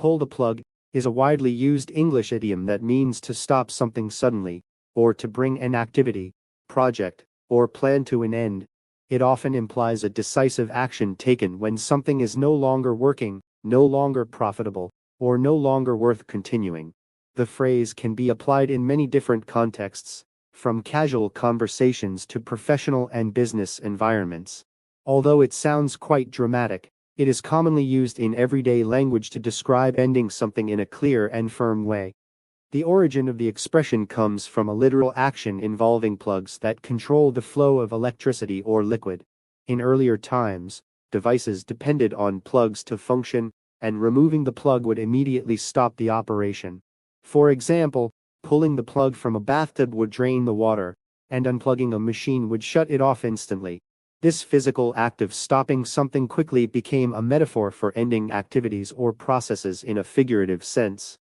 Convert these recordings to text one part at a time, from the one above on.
Pull the plug is a widely used English idiom that means to stop something suddenly, or to bring an activity, project, or plan to an end. It often implies a decisive action taken when something is no longer working, no longer profitable, or no longer worth continuing. The phrase can be applied in many different contexts, from casual conversations to professional and business environments. Although it sounds quite dramatic, it is commonly used in everyday language to describe ending something in a clear and firm way. The origin of the expression comes from a literal action involving plugs that control the flow of electricity or liquid. In earlier times, devices depended on plugs to function, and removing the plug would immediately stop the operation. For example, pulling the plug from a bathtub would drain the water, and unplugging a machine would shut it off instantly. This physical act of stopping something quickly became a metaphor for ending activities or processes in a figurative sense.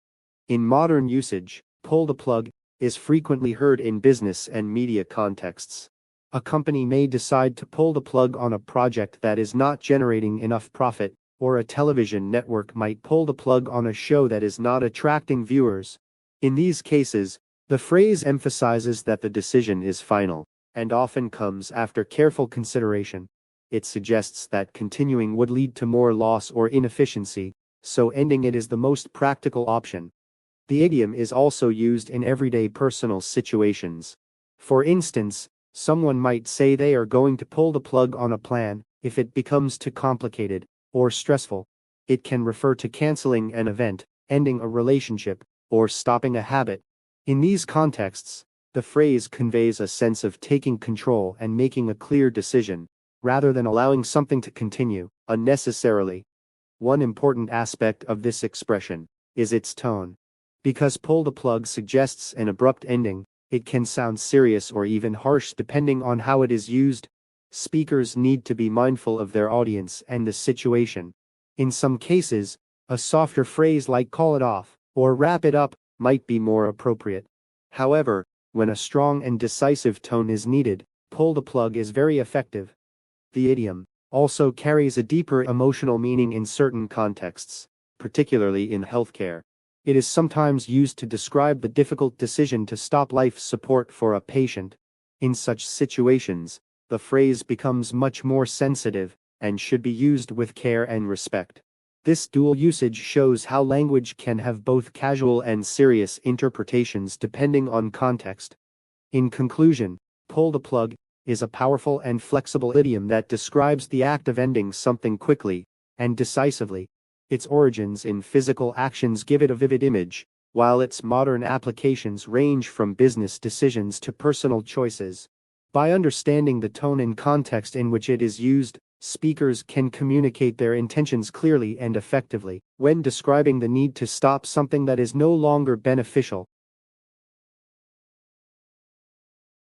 In modern usage, pull the plug is frequently heard in business and media contexts. A company may decide to pull the plug on a project that is not generating enough profit, or a television network might pull the plug on a show that is not attracting viewers. In these cases, the phrase emphasizes that the decision is final, and often comes after careful consideration. It suggests that continuing would lead to more loss or inefficiency, so ending it is the most practical option. The idiom is also used in everyday personal situations. For instance, someone might say they are going to pull the plug on a plan if it becomes too complicated or stressful. It can refer to canceling an event, ending a relationship, or stopping a habit. In these contexts, the phrase conveys a sense of taking control and making a clear decision, rather than allowing something to continue unnecessarily. One important aspect of this expression is its tone. Because pull the plug suggests an abrupt ending, it can sound serious or even harsh depending on how it is used. Speakers need to be mindful of their audience and the situation. In some cases, a softer phrase like call it off or wrap it up might be more appropriate. However, when a strong and decisive tone is needed, pull the plug is very effective. The idiom also carries a deeper emotional meaning in certain contexts, particularly in healthcare. It is sometimes used to describe the difficult decision to stop life support for a patient. In such situations, the phrase becomes much more sensitive and should be used with care and respect. This dual usage shows how language can have both casual and serious interpretations depending on context. In conclusion, pull the plug is a powerful and flexible idiom that describes the act of ending something quickly and decisively. Its origins in physical actions give it a vivid image, while its modern applications range from business decisions to personal choices. By understanding the tone and context in which it is used, speakers can communicate their intentions clearly and effectively when describing the need to stop something that is no longer beneficial.